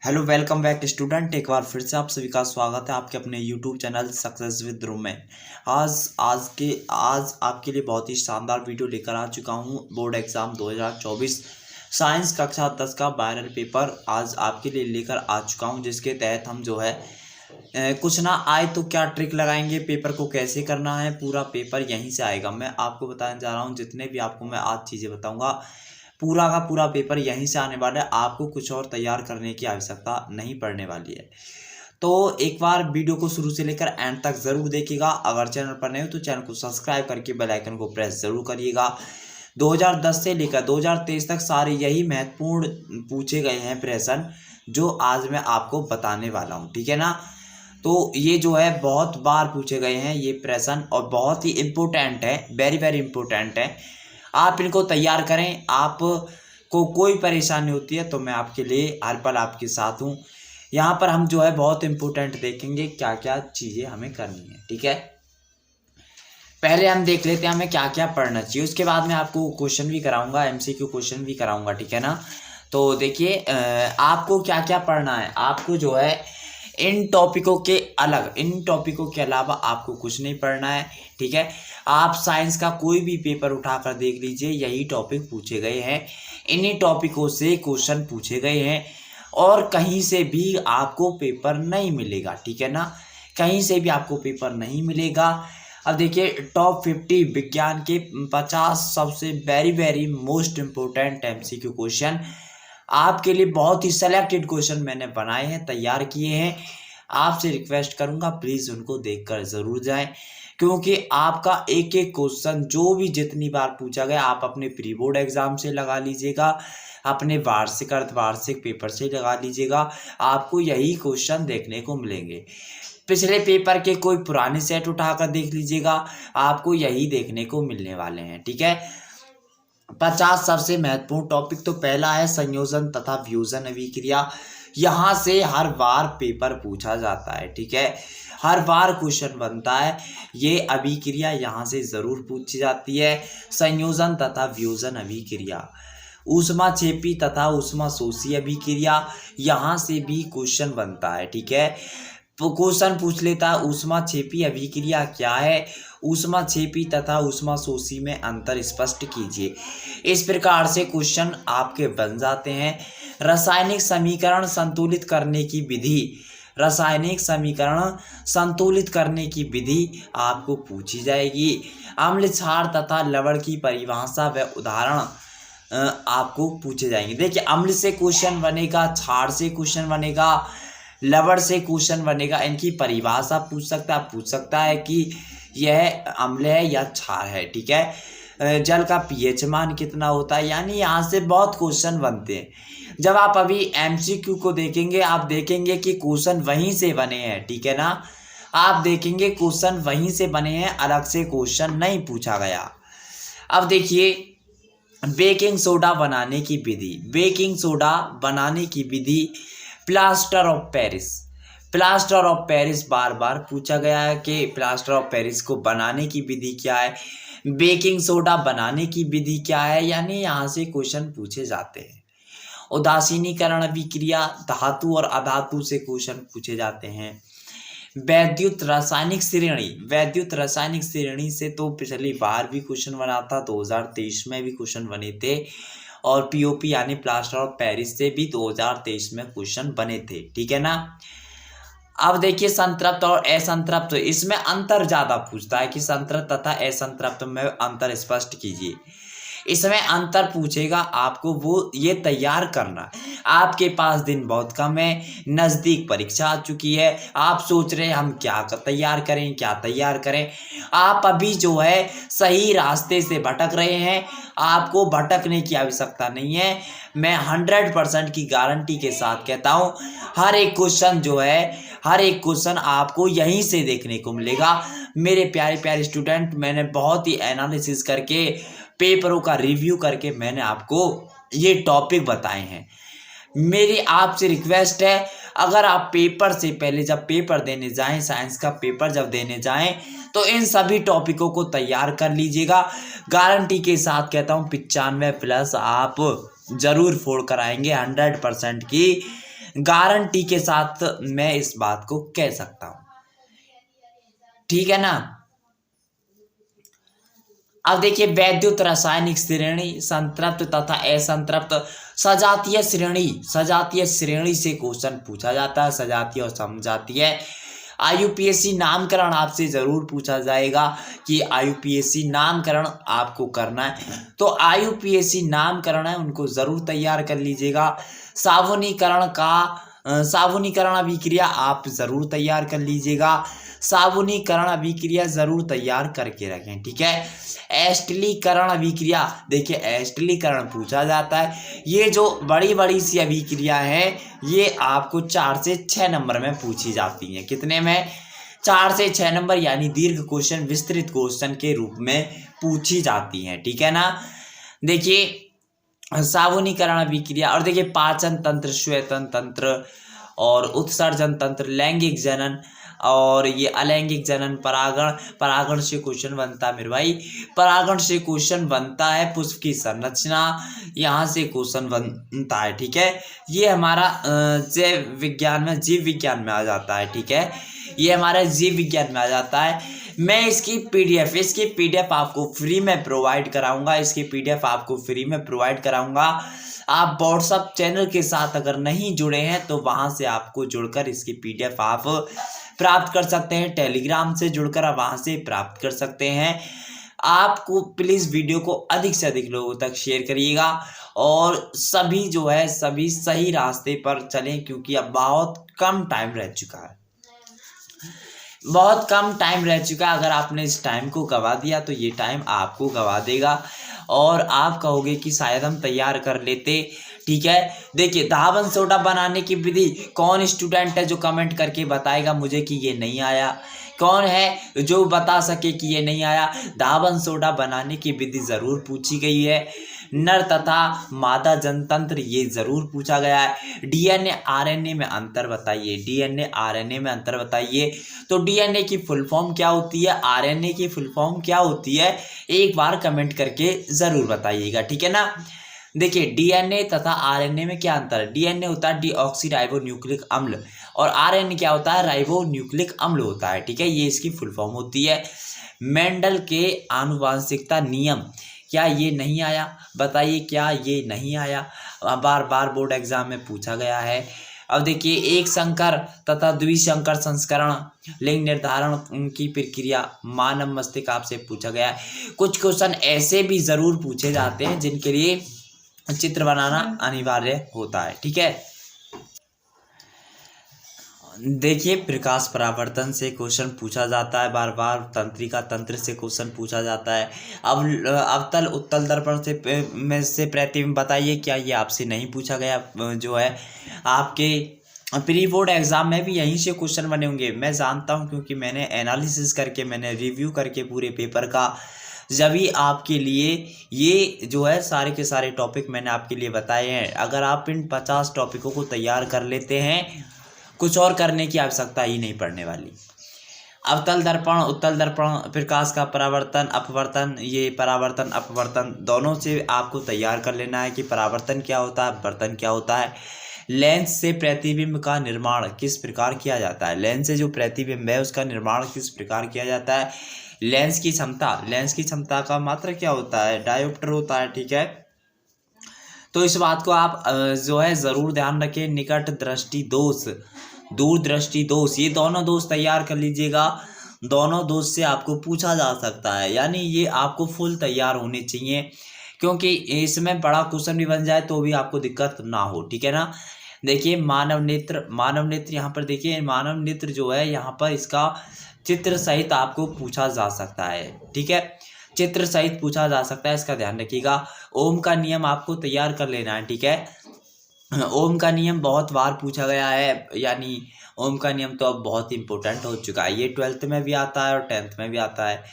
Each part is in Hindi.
Hello welcome back student. एक बार फिर से आप सभी का स्वागत है आपके अपने यूट्यूब चैनल सक्सेस विद ध्रुव में। आज आपके लिए बहुत ही शानदार वीडियो लेकर आ चुका हूं। बोर्ड एग्जाम 2024 साइंस कक्षा 10 का वायरल पेपर आज आपके लिए लेकर आ चुका हूं, जिसके तहत हम जो है कुछ ना आए तो क्या ट्रिक लगाएंगे, पेपर को कैसे करना है, पूरा पेपर यहीं से आएगा। मैं आपको बताने जा रहा हूँ, जितने भी आपको मैं आज चीज़ें बताऊँगा पूरा का पूरा पेपर यहीं से आने वाला है। आपको कुछ और तैयार करने की आवश्यकता नहीं पड़ने वाली है। तो एक बार वीडियो को शुरू से लेकर एंड तक ज़रूर देखिएगा। अगर चैनल पर नए हो तो चैनल को सब्सक्राइब करके बेल आइकन को प्रेस ज़रूर करिएगा। 2010 से लेकर 2023 तक सारे यही महत्वपूर्ण पूछे गए हैं प्रश्न, जो आज मैं आपको बताने वाला हूँ, ठीक है ना। तो ये जो है बहुत बार पूछे गए हैं ये प्रश्न, और बहुत ही इम्पोर्टेंट है, वेरी वेरी इम्पोर्टेंट है। आप इनको तैयार करें। आपको कोई परेशानी होती है तो मैं आपके लिए हर पल आपके साथ हूँ। यहाँ पर हम जो है बहुत इम्पोर्टेंट देखेंगे क्या क्या चीज़ें हमें करनी है, ठीक है। पहले हम देख लेते हैं हमें क्या क्या पढ़ना चाहिए, उसके बाद मैं आपको क्वेश्चन भी कराऊंगा, एमसीक्यू क्वेश्चन भी कराऊंगा, ठीक है ना। तो देखिए आपको क्या क्या पढ़ना है। आपको जो है इन टॉपिकों के अलावा आपको कुछ नहीं पढ़ना है, ठीक है। आप साइंस का कोई भी पेपर उठाकर देख लीजिए, यही टॉपिक पूछे गए हैं, इन्हीं टॉपिकों से क्वेश्चन पूछे गए हैं, और कहीं से भी आपको पेपर नहीं मिलेगा, ठीक है ना। कहीं से भी आपको पेपर नहीं मिलेगा। अब देखिए टॉप 50 विज्ञान के 50 सबसे very very most important MCQ question आपके लिए, बहुत ही सेलेक्टेड क्वेश्चन मैंने बनाए हैं, तैयार किए हैं। आपसे रिक्वेस्ट करूंगा प्लीज़ उनको देखकर ज़रूर जाएं, क्योंकि आपका एक एक क्वेश्चन जो भी जितनी बार पूछा गया आप अपने प्री बोर्ड एग्जाम से लगा लीजिएगा, अपने वार्षिक अर्धवार्षिक पेपर से लगा लीजिएगा। आपको यही क्वेश्चन देखने को मिलेंगे। पिछले पेपर के कोई पुराने सेट उठाकर देख लीजिएगा, आपको यही देखने को मिलने वाले हैं, ठीक है। 50 सबसे महत्वपूर्ण टॉपिक, तो पहला है संयोजन तथा फ्यूजन अभिक्रिया। यहाँ से हर बार पेपर पूछा जाता है, ठीक है, हर बार क्वेश्चन बनता है। ये अभिक्रिया यहाँ से ज़रूर पूछी जाती है, संयोजन तथा फ्यूजन अभिक्रिया। ऊष्माक्षेपी तथा ऊष्माशोषी अभिक्रिया, यहाँ से भी क्वेश्चन बनता है, ठीक है। क्वेश्चन पूछ लेता है ऊष्माक्षेपी अभिक्रिया क्या है, ऊष्माक्षेपी तथा ऊष्माशोषी में अंतर स्पष्ट कीजिए। इस प्रकार से क्वेश्चन आपके बन जाते हैं। रासायनिक समीकरण संतुलित करने की विधि, रासायनिक समीकरण संतुलित करने की विधि आपको पूछी जाएगी। अम्ल क्षार तथा लवण की परिभाषा व उदाहरण आपको पूछे जाएंगे। देखिए अम्ल से क्वेश्चन बनेगा, क्षार से क्वेश्चन बनेगा, लवण से क्वेश्चन बनेगा। इनकी परिभाषा पूछ सकता है कि यह अम्ल है या क्षार है, ठीक है। जल का पीएच मान कितना होता है, यानी यहाँ से बहुत क्वेश्चन बनते हैं। जब आप अभी एमसीक्यू को देखेंगे, आप देखेंगे कि क्वेश्चन वहीं से बने हैं, ठीक है ना। आप देखेंगे क्वेश्चन वहीं से बने हैं, अलग से क्वेश्चन नहीं पूछा गया। अब देखिए बेकिंग सोडा बनाने की विधि, बेकिंग सोडा बनाने की विधि, plaster of Paris, plaster of Paris बार बार पूछा गया है कि प्लास्टर ऑफ पेरिस को बनाने की विधि क्या है, बेकिंग सोडा बनाने की विधि क्या है, यानी यहाँ से क्वेश्चन पूछे जाते हैं। उदासीनीकरण अभिक्रिया, धातु और अधातु से क्वेश्चन पूछे जाते हैं। वैद्युत रासायनिक श्रेणी, वैद्युत रासायनिक श्रेणी से तो पिछली बार भी क्वेश्चन बना था, 2023 में भी क्वेश्चन बने थे, और पीओपी यानी प्लास्टर ऑफ पेरिस से भी 2023 में क्वेश्चन बने थे, ठीक है ना। अब देखिए संतृप्त और असंतृप्त, इसमें अंतर ज्यादा पूछता है कि संतृप्त तथा असंतृप्त में अंतर स्पष्ट कीजिए। इसमें अंतर पूछेगा आपको, वो ये तैयार करना। आपके पास दिन बहुत कम है, नज़दीक परीक्षा आ चुकी है, आप सोच रहे हैं हम क्या तैयार करें, क्या तैयार करें। आप अभी जो है सही रास्ते से भटक रहे हैं, आपको भटकने की आवश्यकता नहीं है। मैं 100% की गारंटी के साथ कहता हूँ, हर एक क्वेश्चन जो है, हर एक क्वेश्चन आपको यहीं से देखने को मिलेगा। मेरे प्यारे प्यारे स्टूडेंट, मैंने बहुत ही एनालिसिस करके, पेपरों का रिव्यू करके मैंने आपको ये टॉपिक बताए हैं। मेरी आपसे रिक्वेस्ट है, अगर आप पेपर से पहले जब पेपर देने जाएं, साइंस का पेपर जब देने जाएं, तो इन सभी टॉपिकों को तैयार कर लीजिएगा। गारंटी के साथ कहता हूं 95 प्लस आप जरूर फोड़ कर आएंगे, 100% की गारंटी के साथ मैं इस बात को कह सकता हूं, ठीक है ना। अब देखिए, वैद्युत रासायनिक श्रेणी, संतृप्त तथा असंतृप्त सजातीय श्रेणी, सजातीय श्रेणी से क्वेश्चन पूछा जाता है, सजातीय और समजातीय। आईयूपीएसी नामकरण आपसे जरूर पूछा जाएगा कि आईयूपीएसी नामकरण आपको करना है, तो आईयूपीएसी नामकरण है उनको जरूर तैयार कर लीजिएगा। साबुनीकरण अभिक्रिया आप जरूर तैयार कर लीजिएगा, साबुनीकरण अभिक्रिया जरूर तैयार करके रखें, ठीक है। एस्टिलीकरण अभिक्रिया, देखिए एस्टिलीकरण पूछा जाता है। ये जो बड़ी बड़ी सी अभिक्रिया है ये आपको 4 से 6 नंबर में पूछी जाती हैं। कितने में? 4 से 6 नंबर, यानी दीर्घ क्वेश्चन, विस्तृत क्वेश्चन के रूप में पूछी जाती हैं, ठीक है ना। देखिए साबुनीकरण अभिक्रिया, और देखिए पाचन तंत्र, श्वेतन तंत्र और उत्सर्जन तंत्र, लैंगिक जनन और ये अलैंगिक जनन, परागण से क्वेश्चन बनता है मेरे भाई, परागण से क्वेश्चन बनता है। पुष्प की संरचना, यहाँ से क्वेश्चन बनता है, ठीक है। ये हमारा जैव विज्ञान में, जीव विज्ञान में आ जाता है, ठीक है। ये हमारा जीव विज्ञान में आ जाता है। मैं इसकी पीडीएफ आपको फ्री में प्रोवाइड कराऊंगा, इसकी पीडीएफ आपको फ्री में प्रोवाइड कराऊंगा। आप व्हाट्सएप चैनल के साथ अगर नहीं जुड़े हैं तो वहां से आपको जुड़कर इसकी पीडीएफ आप प्राप्त कर सकते हैं। टेलीग्राम से जुड़कर आप वहां से प्राप्त कर सकते हैं। आपको प्लीज वीडियो को अधिक से अधिक लोगों तक शेयर करिएगा और सभी जो है सभी सही रास्ते पर चलें, क्योंकि अब बहुत कम टाइम रह चुका है, बहुत कम टाइम रह चुका है। अगर आपने इस टाइम को गवा दिया तो ये टाइम आपको गवा देगा और आप कहोगे कि शायद हम तैयार कर लेते, ठीक है। देखिए धावन सोडा बनाने की विधि, कौन स्टूडेंट है जो कमेंट करके बताएगा मुझे कि ये नहीं आया? कौन है जो बता सके कि ये नहीं आया? धावन सोडा बनाने की विधि जरूर पूछी गई है। नर तथा मादा जनतंत्र ये जरूर पूछा गया है। डीएनए आरएनए में अंतर बताइए, डीएनए आरएनए में अंतर बताइए। तो डीएनए की फुल फॉर्म क्या होती है, आरएनए की फुल फॉर्म क्या होती है, एक बार कमेंट करके जरूर बताइएगा, ठीक है ना। देखिए डीएनए तथा आरएनए में क्या अंतर है? डीएनए होता है डीऑक्सीराइबोन्यूक्लिक अम्ल और आरएनए क्या होता है? राइबोन्यूक्लिक अम्ल होता है, ठीक है। ये इसकी फुल फॉर्म होती है। मेंडल के आनुवांशिकता नियम, क्या ये नहीं आया? बताइए क्या ये नहीं आया? बार बार बोर्ड एग्जाम में पूछा गया है। अब देखिए एक संकर तथा द्विसंकर संस्करण, लिंग निर्धारण की प्रक्रिया, मानव मस्तिष्क आपसे पूछा गया है। कुछ क्वेश्चन ऐसे भी जरूर पूछे जाते हैं जिनके लिए चित्र बनाना अनिवार्य होता है, ठीक है। देखिए प्रकाश परावर्तन से क्वेश्चन पूछा जाता है बार बार, तंत्रिका तंत्र से क्वेश्चन पूछा जाता है। अब अवतल उत्तल दर्पण से प्रतिबिंब बताइए, क्या ये आपसे नहीं पूछा गया? जो है आपके प्री बोर्ड एग्जाम में भी यहीं से क्वेश्चन बने होंगे, मैं जानता हूं, क्योंकि मैंने एनालिसिस करके, मैंने रिव्यू करके पूरे पेपर का, जब भी आपके लिए ये जो है सारे के सारे टॉपिक मैंने आपके लिए बताए हैं। अगर आप इन 50 टॉपिकों को तैयार कर लेते हैं, कुछ और करने की आवश्यकता ही नहीं पड़ने वाली। अवतल दर्पण, उत्तल दर्पण, प्रकाश का परावर्तन अपवर्तन, ये परावर्तन अपवर्तन दोनों से आपको तैयार कर लेना है कि परावर्तन क्या होता है, अपवर्तन क्या होता है। लेंस से प्रतिबिंब का निर्माण किस प्रकार किया जाता है? लेंस से जो प्रतिबिंब है उसका निर्माण किस प्रकार किया जाता है? लेंस की क्षमता का मात्रक क्या होता है? डायोप्टर होता है, ठीक है। तो इस बात को आप जो है जरूर ध्यान रखें। निकट दृष्टि दोष, दूर दृष्टि दोष, ये दोनों दोष तैयार कर लीजिएगा। दोनों दोष से आपको पूछा जा सकता है, यानी ये आपको फुल तैयार होने चाहिए, क्योंकि इसमें बड़ा क्वेश्चन भी बन जाए तो भी आपको दिक्कत ना हो, ठीक है ना। देखिए मानव नेत्र यहाँ पर देखिए, मानव नेत्र जो है यहाँ पर इसका चित्र सहित आपको पूछा जा सकता है, ठीक है। चित्र सहित पूछा जा सकता है, इसका ध्यान रखिएगा। ओम का नियम आपको तैयार कर लेना है, ठीक है। ओम का नियम बहुत बार पूछा गया है, यानी ओम का नियम तो अब बहुत इंपॉर्टेंट हो चुका है। ये 12th में भी आता है और 10th में भी आता है।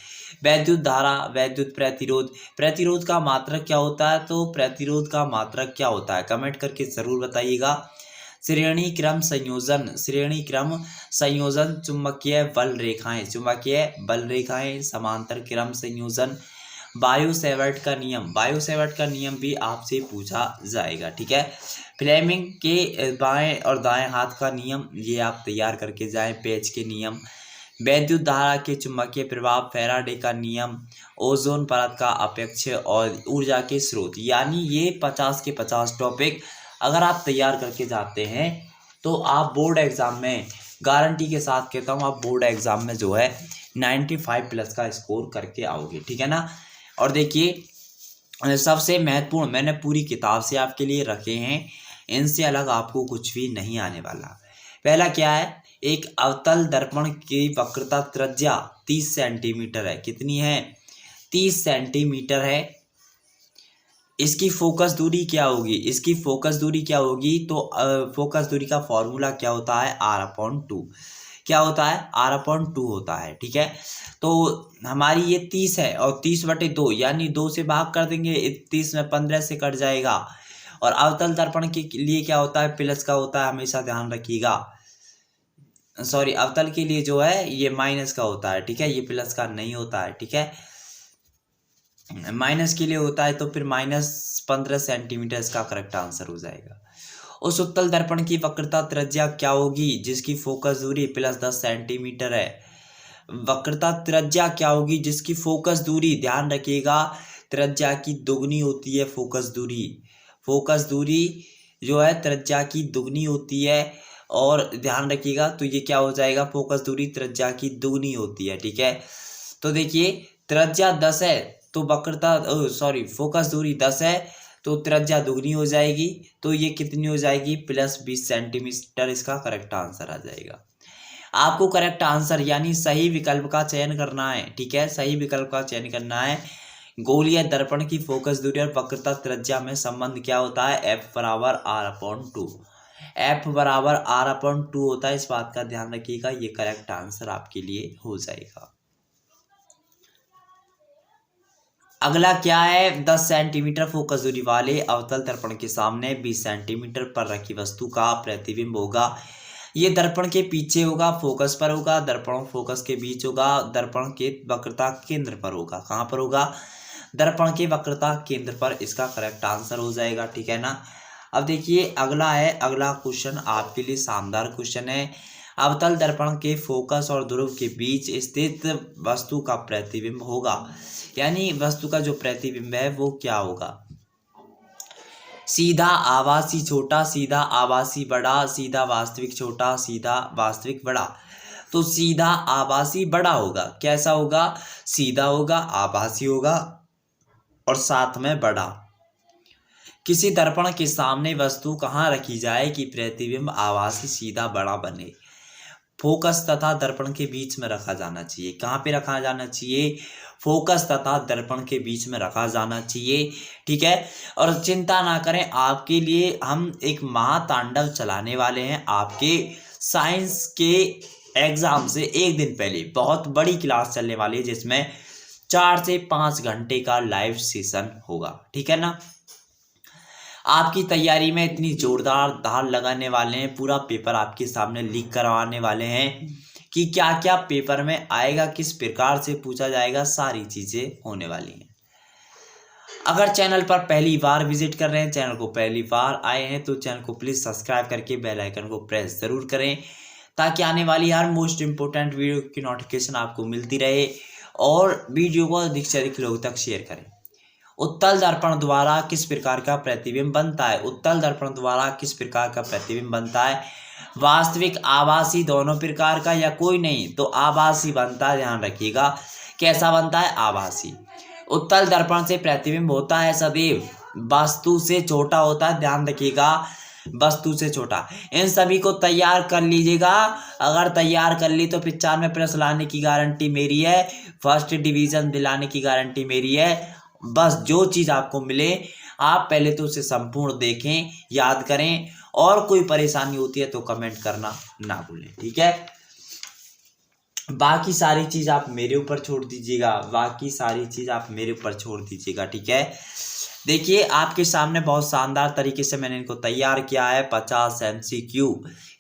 वैद्युत धारा, वैद्युत प्रतिरोध का मात्रक क्या होता है? तो प्रतिरोध का मात्रक क्या होता है? कमेंट करके जरूर बताइएगा। श्रेणी क्रम संयोजन, चुंबकीय बल रेखाएं, समांतर क्रम संयोजन बायो सेवर्ट का नियम, बायो सेवर्ट का नियम भी आपसे पूछा जाएगा। ठीक है, फ्लेमिंग के बाएं और दाएं हाथ का नियम, ये आप तैयार करके जाएं। पेज के नियम, वैद्युत धारा के चुंबकीय प्रभाव, फैराडे का नियम, ओजोन परत का अपेक्ष और ऊर्जा के स्रोत। यानी ये 50 के 50 टॉपिक अगर आप तैयार करके जाते हैं तो आप बोर्ड एग्जाम में गारंटी के साथ कहता हूँ, आप बोर्ड एग्जाम में जो है 95+ का स्कोर करके आओगे। ठीक है ना। और देखिए सबसे महत्वपूर्ण मैंने पूरी किताब से आपके लिए रखे हैं, इनसे अलग आपको कुछ भी नहीं आने वाला। पहला क्या है, एक अवतल दर्पण की वक्रता त्रिज्या 30 सेंटीमीटर है। कितनी है? 30 सेंटीमीटर है। इसकी फोकस दूरी क्या होगी? इसकी फोकस दूरी क्या होगी? तो फोकस दूरी का फॉर्मूला क्या होता है? R/2। क्या होता है? R/2 होता है। ठीक है, तो हमारी ये 30 है और 30/2 यानी 2 से भाग कर देंगे, 30 में 15 से कट जाएगा। और अवतल दर्पण के लिए क्या होता है? प्लस का होता है, हमेशा ध्यान रखिएगा। सॉरी, अवतल के लिए जो है ये माइनस का होता है। ठीक है, ये प्लस का नहीं होता है। ठीक है, माइनस के लिए होता है, तो फिर -15 सेंटीमीटर इसका करेक्ट आंसर हो जाएगा। उस उत्तल दर्पण की वक्रता त्रिज्या क्या होगी जिसकी फोकस दूरी +10 सेंटीमीटर है? वक्रता त्रिज्या क्या होगी जिसकी फोकस दूरी, ध्यान रखिएगा, त्रिज्या की दुगनी होती है फोकस दूरी। फोकस दूरी जो है त्रिज्या की दुगनी होती है, और ध्यान रखिएगा, तो ये क्या हो जाएगा? फोकस दूरी त्रिज्या की दुगनी होती है। ठीक है, तो देखिए त्रिज्या 10 है तो वक्रता फोकस दूरी 10 है तो त्रिज्या दुगनी हो जाएगी, तो ये कितनी हो जाएगी? +20 सेंटीमीटर इसका करेक्ट आंसर आ जाएगा। आपको करेक्ट आंसर यानी सही विकल्प का चयन करना है। ठीक है, सही विकल्प का चयन करना है। गोलीय दर्पण की फोकस दूरी और वक्रता त्रिज्या में संबंध क्या होता है? F/R/2। F/R/2 होता है, इस बात का ध्यान रखिएगा। ये करेक्ट आंसर आपके लिए हो जाएगा। अगला क्या है? 10 सेंटीमीटर फोकस दूरी वाले अवतल दर्पण के सामने 20 सेंटीमीटर पर रखी वस्तु का प्रतिबिंब होगा। ये दर्पण के पीछे होगा, फोकस पर होगा, दर्पण और फोकस के बीच होगा, दर्पण के वक्रता केंद्र पर होगा। कहाँ पर होगा? दर्पण के वक्रता केंद्र पर इसका करेक्ट आंसर हो जाएगा। ठीक है ना। अब देखिए अगला है, अगला क्वेश्चन आपके लिए शानदार क्वेश्चन है। अवतल दर्पण के फोकस और ध्रुव के बीच स्थित वस्तु का प्रतिबिंब होगा, यानी वस्तु का जो प्रतिबिंब है वो क्या होगा? सीधा आभासी छोटा, सीधा आभासी बड़ा, सीधा वास्तविक छोटा, सीधा वास्तविक बड़ा। तो सीधा आभासी बड़ा होगा। कैसा होगा? सीधा होगा, आभासी होगा और साथ में बड़ा। किसी दर्पण के सामने वस्तु कहाँ रखी जाए कि प्रतिबिंब आभासी, सीधा, बड़ा बने? फोकस तथा दर्पण के बीच में रखा जाना चाहिए। कहाँ पे रखा जाना चाहिए? फोकस तथा दर्पण के बीच में रखा जाना चाहिए। ठीक है, और चिंता ना करें, आपके लिए हम एक महातांडव चलाने वाले हैं। आपके साइंस के एग्जाम से एक दिन पहले बहुत बड़ी क्लास चलने वाली है, जिसमें 4 से 5 घंटे का लाइव सेशन होगा। ठीक है ना। आपकी तैयारी में इतनी जोरदार धार लगाने वाले हैं, पूरा पेपर आपके सामने लीक करवाने वाले हैं कि क्या क्या पेपर में आएगा, किस प्रकार से पूछा जाएगा, सारी चीजें होने वाली हैं। अगर चैनल पर पहली बार विजिट कर रहे हैं, चैनल को पहली बार आए हैं, तो चैनल को प्लीज सब्सक्राइब करके बेल आइकन को प्रेस जरूर करें, ताकि आने वाली हर मोस्ट इंपोर्टेंट वीडियो की नोटिफिकेशन आपको मिलती रहे। और वीडियो को अधिक से अधिक लोगों तक शेयर करें। उत्तल दर्पण द्वारा किस प्रकार का प्रतिबिंब बनता है? उत्तल दर्पण द्वारा किस प्रकार का प्रतिबिंब बनता है? वास्तविक, आभासी, दोनों प्रकार का या कोई नहीं? तो आभासी बनता है, ध्यान रखिएगा। कैसा बनता है? आभासी। उत्तल दर्पण से प्रतिबिंब होता है सदैव वस्तु से छोटा होता है, ध्यान रखिएगा, वस्तु से छोटा। इन सभी को तैयार कर लीजिएगा। अगर तैयार कर ली तो 95+ लाने की गारंटी मेरी है, फर्स्ट डिवीजन दिलाने की गारंटी मेरी है। बस जो चीज आपको मिले आप पहले तो उसे संपूर्ण देखें, याद करें, और कोई परेशानी होती है तो कमेंट करना ना भूलें। ठीक है, बाकी सारी चीज आप मेरे ऊपर छोड़ दीजिएगा, बाकी सारी चीज आप मेरे ऊपर छोड़ दीजिएगा। ठीक है, देखिए आपके सामने बहुत शानदार तरीके से मैंने इनको तैयार किया है। 50 MCQ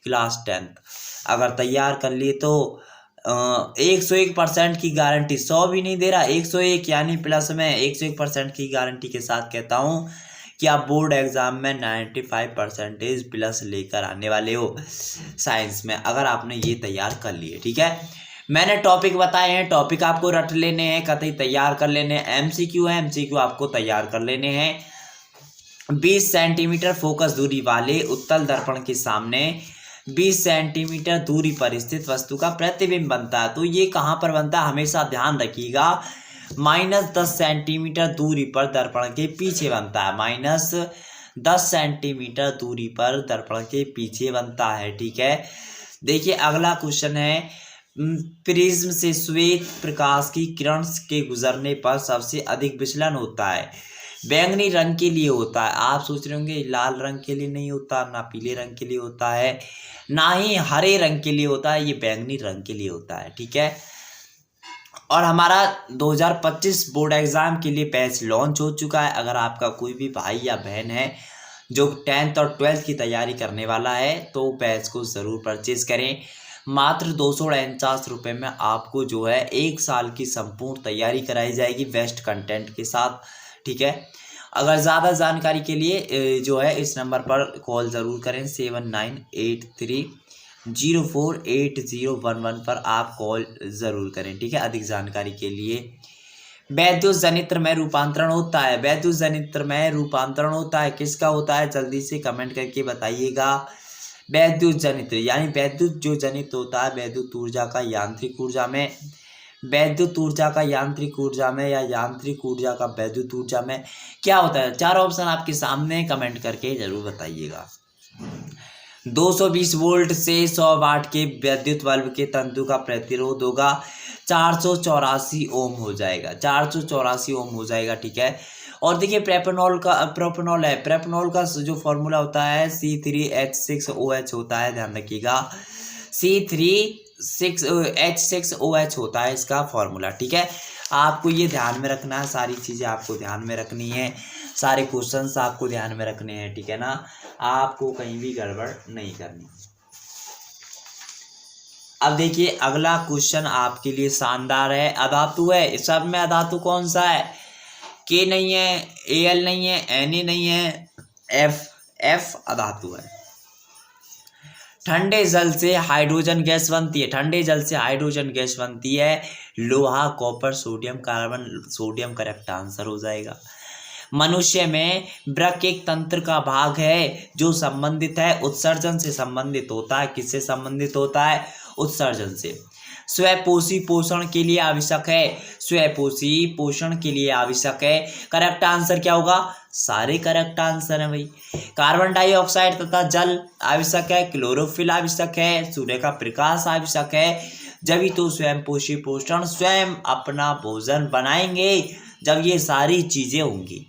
क्लास 10th अगर तैयार कर लिए तो 101% की गारंटी, 100 भी नहीं दे रहा, 101 यानी प्लस में 101% की गारंटी के साथ कहता हूँ कि आप बोर्ड एग्ज़ाम में 95% प्लस लेकर आने वाले हो साइंस में, अगर आपने ये तैयार कर लिए। ठीक है, मैंने टॉपिक बताए हैं, टॉपिक आपको रट लेने हैं, कतई तैयार कर लेने हैं। एमसीक्यू है, एमसीक्यू आपको तैयार कर लेने हैं। 20 सेंटीमीटर फोकस दूरी वाले उत्तल दर्पण के सामने 20 सेंटीमीटर दूरी पर स्थित वस्तु का प्रतिबिंब बनता है। तो ये कहाँ पर बनता है, हमेशा ध्यान रखिएगा, -10 सेंटीमीटर दूरी पर दर्पण के पीछे बनता है। -10 सेंटीमीटर दूरी पर दर्पण के पीछे बनता है। ठीक है, देखिए अगला क्वेश्चन है, प्रिज्म से श्वेत प्रकाश की किरण के गुजरने पर सबसे अधिक विचलन होता है। बैंगनी रंग के लिए होता है। आप सोच रहे होंगे लाल रंग के लिए नहीं होता, ना पीले रंग के लिए होता है, ना ही हरे रंग के लिए होता है, ये बैंगनी रंग के लिए होता है। ठीक है, और हमारा 2025 बोर्ड एग्ज़ाम के लिए बैच लॉन्च हो चुका है। अगर आपका कोई भी भाई या बहन है जो 10th और 12th की तैयारी करने वाला है तो बैच को ज़रूर परचेज़ करें। मात्र 249 रुपये में आपको जो है 1 साल की संपूर्ण तैयारी कराई जाएगी बेस्ट कंटेंट के साथ। ठीक है, अगर ज़्यादा जानकारी के लिए जो है इस नंबर पर कॉल ज़रूर करें, 7983048011 पर आप कॉल ज़रूर करें। ठीक है, अधिक जानकारी के लिए। वैद्युत जनित्र में रूपांतरण होता है, वैद्युत जनित्र में रूपांतरण होता है, किसका होता है, जल्दी से कमेंट करके बताइएगा। वैद्युत जनित्र यानी वैद्युत जो जनित होता है वैद्युत ऊर्जा का यांत्रिक ऊर्जा में, वैद्युत ऊर्जा का यांत्रिक ऊर्जा में या यांत्रिक ऊर्जा का वैद्युत ऊर्जा में क्या होता है। 4 ऑप्शन आपके सामने, कमेंट करके जरूर बताइएगा। 220 वोल्ट से 100 वाट के विद्युत बल्ब के तंतु का प्रतिरोध होगा 484 ओम हो जाएगा, 484 ओम हो जाएगा। ठीक है, और देखिए प्रोपेनॉल है, प्रोपेनॉल का जो फॉर्मूला होता है C3H6OH होता है, ध्यान रखिएगा, C3H6OH होता है इसका फॉर्मूला। ठीक है, आपको ये ध्यान में रखना है, सारी चीज़ें आपको ध्यान में रखनी है, सारे क्वेश्चंस आपको ध्यान में रखने हैं। ठीक है ना, आपको कहीं भी गड़बड़ नहीं करनी। अब देखिए अगला क्वेश्चन आपके लिए शानदार है, अधातु है। सब में अधातु कौन सा है, के नहीं है, Al नहीं है, Na नहीं है, F अधातु है। ठंडे जल से हाइड्रोजन गैस बनती है, ठंडे जल से हाइड्रोजन गैस बनती है। लोहा, copper, sodium, carbon, sodium correct answer हो जाएगा। मनुष्य में वृक्क एक तंत्र का भाग है जो संबंधित है, उत्सर्जन से संबंधित होता है। किससे संबंधित होता है, उत्सर्जन से। स्वपोषी पोषण के लिए आवश्यक है, स्वपोषी पोषण के लिए आवश्यक है। करेक्ट आंसर क्या होगा, सारे करेक्ट आंसर है भाई। कार्बन डाइऑक्साइड तथा जल आवश्यक है, क्लोरोफिल आवश्यक है, सूर्य का प्रकाश आवश्यक है। जब ही तो स्वयंपोषी पोषण, स्वयं अपना भोजन बनाएंगे जब ये सारी चीजें होंगी,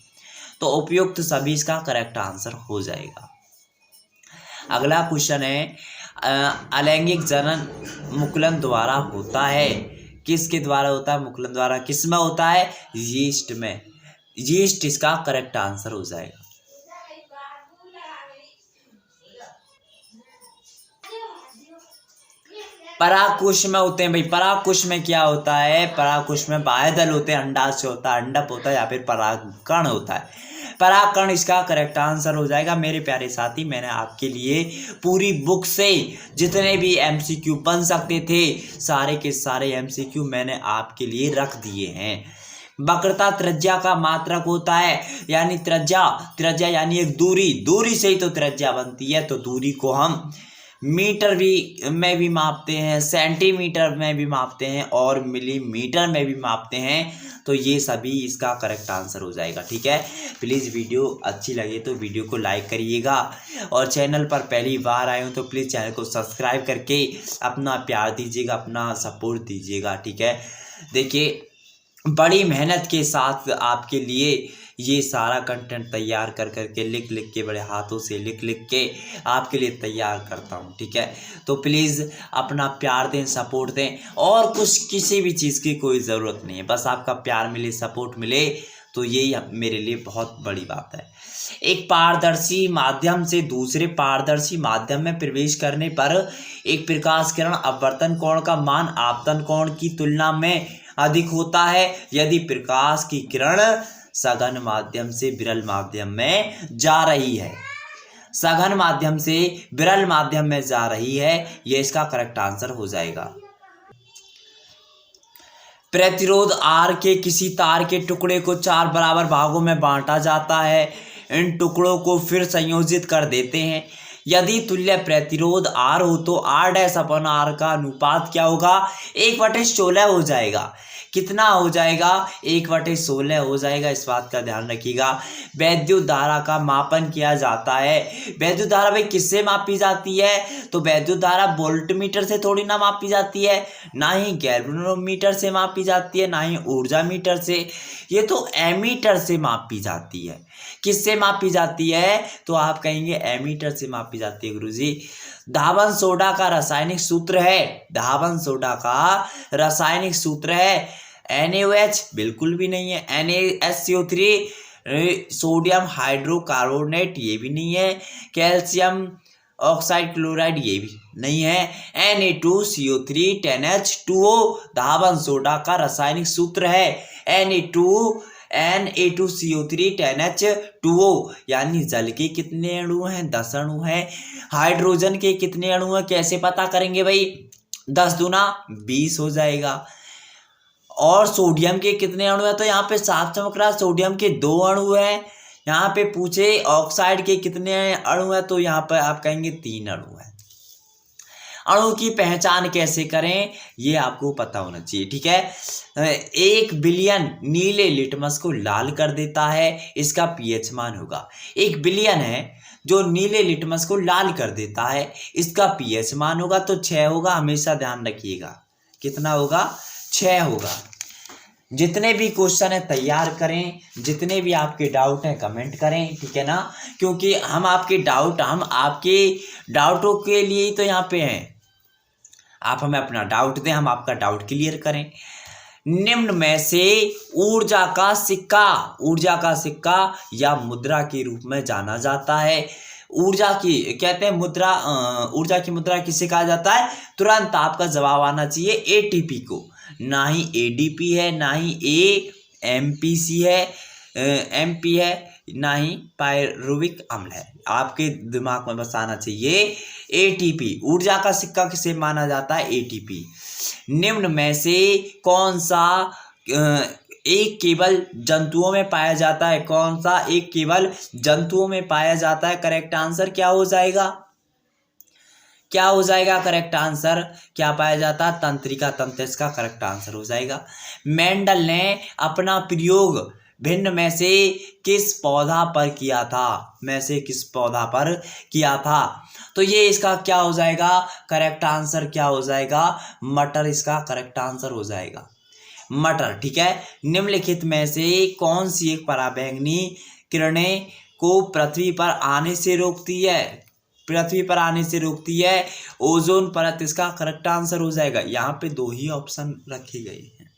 तो उपयुक्त सभी इसका करेक्ट आंसर हो जाएगा। अगला क्वेश्चन है, अलैंगिक जनन मुकुलन द्वारा होता है। किसके द्वारा होता है, मुकुलन द्वारा। किस में होता है, यीस्ट में, यीस्ट इसका करेक्ट आंसर हो जाएगा। परागकोश में होते हैं भाई, परागकोश में क्या होता है, परागकोश में बाह्यदल होते हैं, अंडाशय होता है, अंडप होता है या फिर परागकण होता है। परागकण इसका करेक्ट आंसर हो जाएगा। मेरे प्यारे साथी, मैंने आपके लिए पूरी बुक से जितने भी एमसीक्यू बन सकते थे सारे के सारे एमसीक्यू मैंने आपके लिए रख दिए हैं। वक्रता त्रिज्या का मात्रक होता है, यानी त्रिज्या यानी एक दूरी से ही तो त्रिज्या बनती है। तो दूरी को हम मीटर में भी मापते हैं, सेंटीमीटर में भी मापते हैं और मिलीमीटर में भी मापते हैं। तो ये सभी इसका करेक्ट आंसर हो जाएगा। ठीक है, प्लीज़ वीडियो अच्छी लगे तो वीडियो को लाइक करिएगा, और चैनल पर पहली बार आए हो तो प्लीज़ चैनल को सब्सक्राइब करके अपना प्यार दीजिएगा, अपना सपोर्ट दीजिएगा। ठीक है, देखिए बड़ी मेहनत के साथ आपके लिए ये सारा कंटेंट तैयार कर करके लिख के बड़े हाथों से लिख के आपके लिए तैयार करता हूँ। ठीक है, तो प्लीज़ अपना प्यार दें, सपोर्ट दें, और कुछ किसी भी चीज़ की कोई ज़रूरत नहीं है, बस आपका प्यार मिले, सपोर्ट मिले तो ये मेरे लिए बहुत बड़ी बात है। एक पारदर्शी माध्यम से दूसरे पारदर्शी माध्यम में प्रवेश करने पर एक प्रकाश किरण अपवर्तन कोण का मान आपतन कोण की तुलना में अधिक होता है यदि प्रकाश की किरण सघन माध्यम से विरल माध्यम में जा रही है। सघन माध्यम से विरल माध्यम में जा रही है, ये इसका करेक्ट आंसर हो जाएगा। प्रतिरोध R के किसी तार के टुकड़े को 4 बराबर भागों में बांटा जाता है। इन टुकड़ों को फिर संयोजित कर देते हैं। यदि तुल्य प्रतिरोध R हो तो R' का अनुपात क्या होगा? 1/16 हो जाएगा। कितना हो जाएगा? 1/16 हो जाएगा। इस बात का ध्यान रखिएगा। वैद्युत धारा का मापन किया जाता है। वैद्युत धारा भाई किससे मापी जाती है? तो वैद्युत धारा वोल्टमीटर से थोड़ी ना मापी जाती है, ना ही गैल्वेनोमीटर से मापी जाती है, ना ही ऊर्जा मीटर से, ये तो एमीटर से मापी जाती है। किससे मापी जाती है? तो आप कहेंगे एमीटर से मापी जाती है गुरुजी। धावन सोडा का रासायनिक सूत्र है, धावन सोडा का रासायनिक सूत्र है NaOH, बिल्कुल भी नहीं है। NaSCO3 सोडियम हाइड्रोकार्बोनेट, ये भी नहीं है। कैल्शियम ऑक्साइड क्लोराइड, ये भी नहीं है। Na2CO3 10H2O धावन सोडा का रासायनिक सूत्र है Na2CO3 10H2O। यानी जल के कितने अणु हैं? 10 अणु हैं। हाइड्रोजन के कितने अणु हैं? कैसे पता करेंगे भाई? 10 दूना 20 हो जाएगा। और सोडियम के कितने अणु हैं? तो यहाँ पे साफ चमक रहा, सोडियम के 2 अणु हैं। यहाँ पे पूछे ऑक्साइड के कितने अणु हैं, तो यहाँ पर आप कहेंगे 3 अणु हैं। अणु की पहचान कैसे करें, ये आपको पता होना चाहिए, ठीक है। 1 बिलियन नीले लिटमस को लाल कर देता है, इसका पीएच मान होगा। 1 बिलियन है जो नीले लिटमस को लाल कर देता है, इसका पीएच मान होगा तो 6 होगा। हमेशा ध्यान रखिएगा, कितना होगा? 6 होगा। जितने भी क्वेश्चन है तैयार करें, जितने भी आपके डाउट हैं कमेंट करें, ठीक है ना, क्योंकि हम आपके डाउटों के लिए ही तो यहाँ पे हैं। आप हमें अपना डाउट दें, हम आपका डाउट क्लियर करें। निम्न में से ऊर्जा का सिक्का या मुद्रा के रूप में जाना जाता है। ऊर्जा की कहते हैं मुद्रा, ऊर्जा की मुद्रा किसे कहा जाता है? तुरंत आपका जवाब आना चाहिए एटीपी को, ना ही एडीपी है, ना ही एएमपीसी है, एमपी है, ना ही पायरुविक अम्ल है। आपके दिमाग में बस आना चाहिए एटीपी। ऊर्जा का सिक्का किसे माना जाता है? एटीपी। निम्न में से कौन सा एक केवल जंतुओं में पाया जाता है? कौन सा एक केवल जंतुओं में पाया जाता है? करेक्ट आंसर क्या हो जाएगा? क्या हो जाएगा करेक्ट आंसर? क्या पाया जाता है? तंत्रिका तंत्र इसका करेक्ट आंसर हो जाएगा। मेंडल ने अपना प्रयोग भिन्न में से किस पौधा पर किया था? में से किस पौधा पर किया था? तो ये इसका क्या हो जाएगा? करेक्ट आंसर क्या हो जाएगा? मटर इसका करेक्ट आंसर हो जाएगा, मटर, ठीक है। निम्नलिखित में से कौन सी एक पराबैंगनी किरणें को पृथ्वी पर आने से रोकती है? पृथ्वी पर आने से रोकती है ओजोन परत, इसका करेक्ट आंसर हो जाएगा। यहाँ पे 2 ही ऑप्शन रखे गए हैं,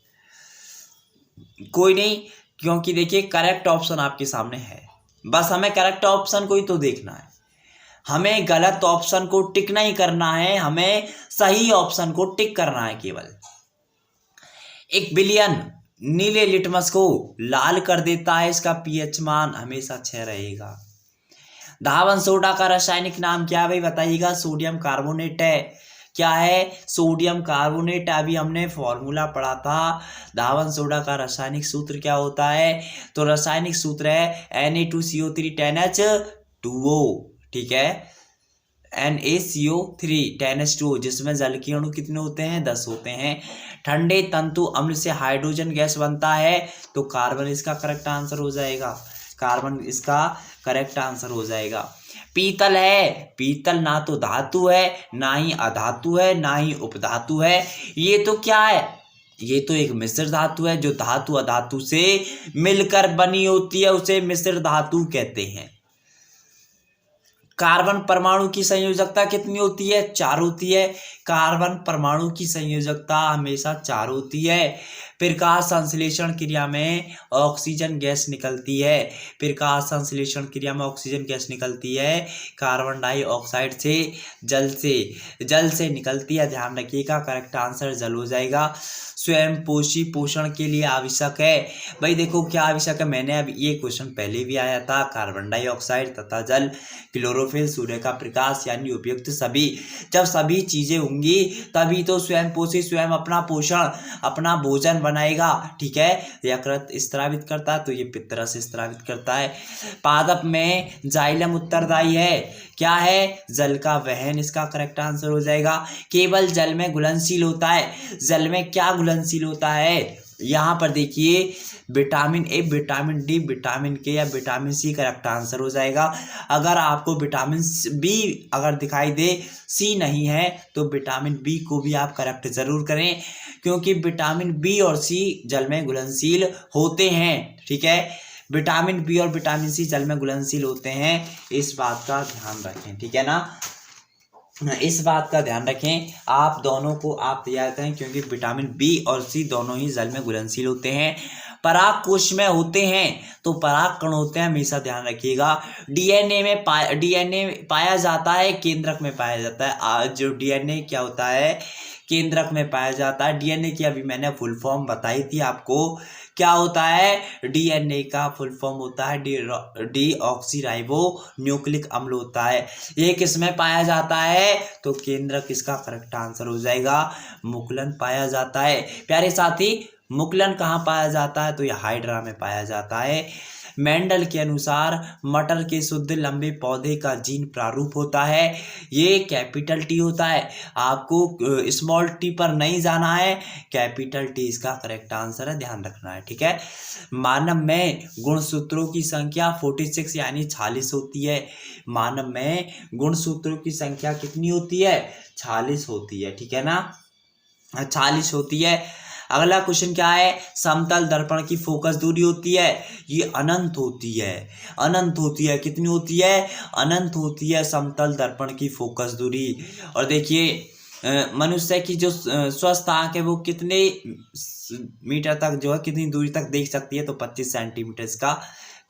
कोई नहीं, क्योंकि देखिए करेक्ट ऑप्शन आपके सामने है, बस हमें करेक्ट ऑप्शन को ही तो देखना है। हमें गलत ऑप्शन को टिक नहीं करना है, हमें सही ऑप्शन को टिक करना है केवल। 1 बिलियन नीले लिटमस को लाल कर देता है, इसका पीएच मान हमेशा 6 रहेगा। धावन सोडा का रासायनिक नाम क्या है भाई? बताइएगा। सोडियम कार्बोनेट है। क्या है? Sodium carbonate. अभी हमने फॉर्मूला पढ़ा था। धावन सोडा का रासायनिक सूत्र क्या होता है? तो रासायनिक सूत्र है Na2CO3 10H2O, ठीक है, NaCO3 10H2O, जिसमें जल के अणु कितने होते हैं? 10 होते हैं। ठंडे तंतु अम्ल से हाइड्रोजन गैस बनता है, तो कार्बन इसका करेक्ट आंसर हो जाएगा, कार्बन इसका करेक्ट आंसर हो जाएगा। पीतल है, पीतल ना तो धातु है, ना ही अधातु है, ना ही उपधातु है, ये तो क्या है? ये तो एक मिश्र धातु है, जो धातु अधातु से मिलकर बनी होती है, उसे मिश्र धातु कहते हैं। कार्बन परमाणु की संयोजकता कितनी होती है? 4 होती है। कार्बन परमाणु की संयोजकता हमेशा 4 होती है। प्रकाश संश्लेषण क्रिया में ऑक्सीजन गैस निकलती है। प्रकाश संश्लेषण क्रिया में ऑक्सीजन गैस निकलती है कार्बन डाइऑक्साइड से, जल से निकलती है। ध्यान रखिएगा, करेक्ट आंसर जल हो जाएगा। स्वयं पोषी पोषण के लिए आवश्यक है। भाई देखो क्या आवश्यक है, मैंने अब ये क्वेश्चन पहले भी आया था। कार्बन डाइऑक्साइड तथा जल, क्लोरोफिल, सूर्य का प्रकाश यानी उपयुक्त सभी। जब सभी चीजें होंगी तभी तो स्वयं पोषी स्वयं अपना पोषण, अपना भोजन बनाएगा। ठीक है, यकृत स्रावित करता है तो ये पित्तरस स्रावित करता है। पादप में जाइलम उत्तरदायी है। क्या है? जल का वहन, इसका करेक्ट आंसर हो जाएगा। केवल जल में घुलनशील होता है। जल में क्या घुलनशील होता है? यहाँ पर देखिए, vitamin A, vitamin D, vitamin के या विटामिन सी करेक्ट आंसर हो जाएगा। अगर आपको विटामिन बी अगर दिखाई दे, सी नहीं है, तो विटामिन बी को भी आप करेक्ट जरूर करें, क्योंकि विटामिन बी और सी जल में घुलनशील होते हैं। ठीक है, विटामिन बी और विटामिन सी जल में घुलनशील होते हैं, इस बात का ध्यान रखें। ठीक है ना, इस बात का ध्यान रखें। आप दोनों को आप तैयार करें, क्योंकि विटामिन बी और सी दोनों ही जल में घुलनशील होते हैं। पराग कोश में होते हैं तो पराग कण होते हैं, हमेशा ध्यान रखिएगा। डीएनए पाया जाता है, केंद्रक में पाया जाता है। आज जो डीएनए क्या होता है? केंद्रक में पाया जाता है। डीएनए की अभी मैंने फुल फॉर्म बताई थी आपको। क्या होता है? डीएनए का फुल फॉर्म होता है डीऑक्सीराइबो न्यूक्लिक अम्ल होता है। ये किस में पाया जाता है? तो केंद्रक, इसका करेक्ट आंसर हो जाएगा। मुकुलन पाया जाता है। प्यारे साथी, मुकुलन कहाँ पाया जाता है? तो यह हाइड्रा में पाया जाता है। मेंडल के अनुसार मटर के शुद्ध लंबे पौधे का जीन प्रारूप होता है, ये कैपिटल टी होता है। आपको स्मॉल टी पर नहीं जाना है, कैपिटल टी इसका करेक्ट आंसर है, ध्यान रखना है। ठीक है, मानव में गुणसूत्रों की संख्या 46 यानी 46 होती है। मानव में गुणसूत्रों की संख्या कितनी होती है? 46 होती है। ठीक है ना, 46 होती है। अगला क्वेश्चन क्या है? समतल दर्पण की फोकस दूरी होती है, ये अनंत होती है। अनंत होती है, कितनी होती है? अनंत होती है समतल दर्पण की फोकस दूरी। और देखिए, मनुष्य की जो स्वस्थ आंख है वो कितने मीटर तक जो है, कितनी दूरी तक देख सकती है? तो 25 सेंटीमीटर इसका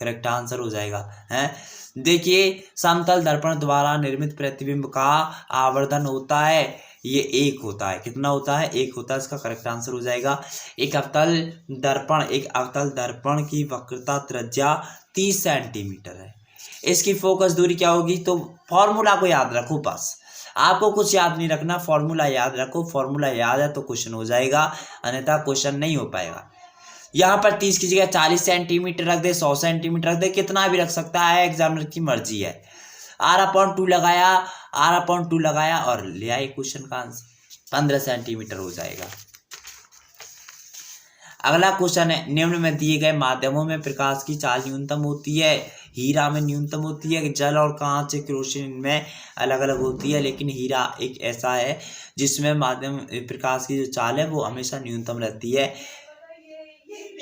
करेक्ट आंसर हो जाएगा। है, देखिए, समतल दर्पण द्वारा निर्मित प्रतिबिंब का आवर्धन होता है, ये 1 होता है। कितना होता है? 1 होता है, इसका करेक्ट आंसर हो जाएगा। एक अवतल दर्पण की वक्रता त्रिज्या 30 सेंटीमीटर है। इसकी फोकस दूरी क्या होगी? तो फॉर्मूला को याद रखो, बस आपको कुछ याद नहीं रखना, फॉर्मूला याद रखो। फॉर्मूला याद है तो क्वेश्चन हो जाएगा, अन्यथा क्वेश्चन नहीं हो पाएगा। यहाँ पर 30 की जगह 40 सेंटीमीटर रख दे, 100 सेंटीमीटर रख दे, कितना भी रख सकता है, एग्जामिनर की मर्जी है। R/2 लगाया और ले आए क्वेश्चन का आंसर, 15 सेंटीमीटर हो जाएगा। अगला क्वेश्चन है, निम्न में दिए गए माध्यमों में प्रकाश की चाल न्यूनतम होती है। हीरा में न्यूनतम होती है, जल और कांच की रोशनी में अलग अलग होती है, लेकिन हीरा एक ऐसा है जिसमें माध्यम प्रकाश की जो चाल है वो हमेशा न्यूनतम रहती है।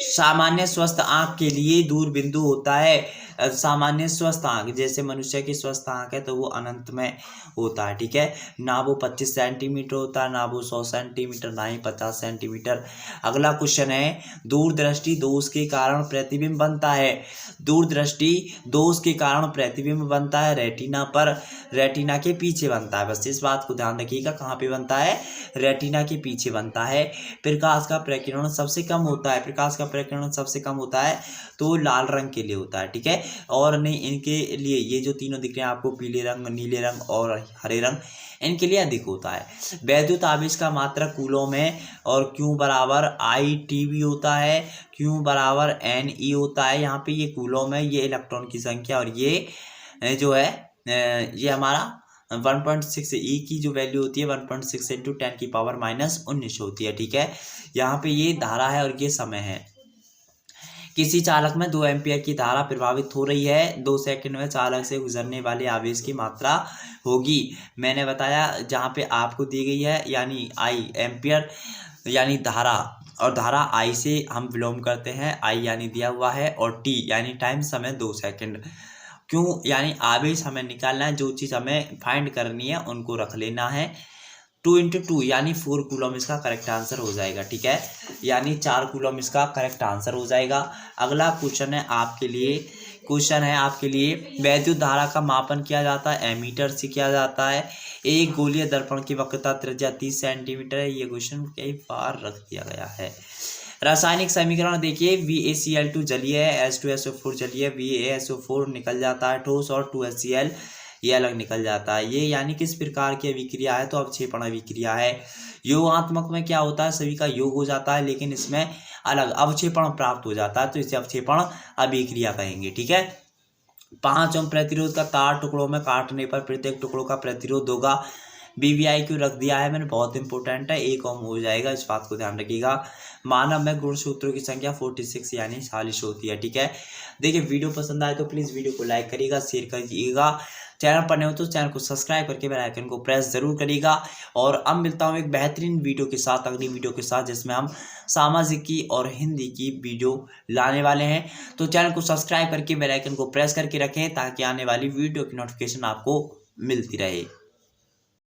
सामान्य स्वस्थ आंख के लिए दूर बिंदु होता है। सामान्य स्वस्थ आंख, जैसे मनुष्य की स्वस्थ आंख है तो वो अनंत में होता है। ठीक है, ना वो 25 सेंटीमीटर होता है, ना वो 100 सेंटीमीटर, ना ही 50 सेंटीमीटर। अगला क्वेश्चन है, दूरदृष्टि दोष के कारण प्रतिबिंब बनता है। दूरदृष्टि दोष के कारण प्रतिबिंब बनता है रेटिना पर, रेटिना के पीछे बनता है। बस इस बात को ध्यान रखिएगा, कहाँ पे बनता है? रेटिना के पीछे बनता है। प्रकाश का प्रकीर्णन सबसे कम होता है, प्रकाश का प्रकीर्णन सबसे कम होता है तो लाल रंग के लिए होता है। ठीक है, और नहीं इनके लिए, ये जो तीनों दिख रहे हैं आपको, पीले रंग, नीले रंग और हरे रंग, इनके लिए अधिक होता है। वैद्युत आवेश का मात्रक कूलोम है और Q बराबर ITV होता है, Q बराबर NE होता है। यहाँ पे ये कूलोम है, ये इलेक्ट्रॉन की संख्या, और ये जो है ये हमारा 1.6 E की जो वैल्यू होती है 1.6 × 10⁻⁻19 होती है। ठीक है, यहाँ पे ये धारा है और ये समय है। किसी चालक में 2 एम्पियर की धारा प्रवाहित हो रही है, 2 सेकंड में चालक से गुजरने वाले आवेश की मात्रा होगी। मैंने बताया जहाँ पे आपको दी गई है, यानी I एम्पियर यानी धारा, और धारा I से हम विलोम करते हैं, I यानी दिया हुआ है, और T यानी टाइम, समय 2 सेकंड। क्यों, यानी आवेश हमें निकालना है, जो चीज़ हमें फाइंड करनी है उनको रख लेना है। 2 × 2 यानी 4 कूलम इसका करेक्ट आंसर हो जाएगा। ठीक है, यानी 4 कूलम इसका करेक्ट आंसर हो जाएगा। अगला क्वेश्चन है आपके लिए, वैद्युत धारा का मापन किया जाता है एमीटर से किया जाता है। एक गोलीय दर्पण की वक्रता त्रिज्या 30 सेंटीमीटर है। ये क्वेश्चन कई बार रख दिया गया है। रासायनिक समीकरण देखिए, VaCl2 जलीय है, H2SO4 जलीय, VaSO4 निकल जाता है ठोस और 2HCl ये अलग निकल जाता है। ये यानी किस प्रकार की अभिक्रिया है, तो अवक्षेपण अभिक्रिया है। योगात्मक में क्या होता है, सभी का योग हो जाता है, लेकिन इसमें अलग अवक्षेपण प्राप्त हो जाता है, तो इसे अवक्षेपण अभिक्रिया कहेंगे। ठीक है, 5 ओम प्रतिरोध का तार टुकड़ों में काटने पर प्रत्येक टुकड़ों का प्रतिरोध होगा। BBIQ रख दिया है मैंने, बहुत इंपॉर्टेंट है, 1 ओम हो जाएगा, इस बात को ध्यान रखिएगा। मानव में गुणसूत्रों की संख्या 46 यानी 46 होती है। ठीक है, देखिए वीडियो पसंद आए तो प्लीज़ वीडियो को लाइक करिएगा, शेयर करिएगा, चैनल पर नए हो तो चैनल को सब्सक्राइब करके बेल आइकन को प्रेस जरूर करिएगा। और अब मिलता हूँ एक बेहतरीन वीडियो के साथ, अगली वीडियो के साथ, जिसमें हम सामाजिक की और हिंदी की वीडियो लाने वाले हैं। तो चैनल को सब्सक्राइब करके बेल आइकन को प्रेस करके रखें, ताकि आने वाली वीडियो की नोटिफिकेशन आपको मिलती रहे।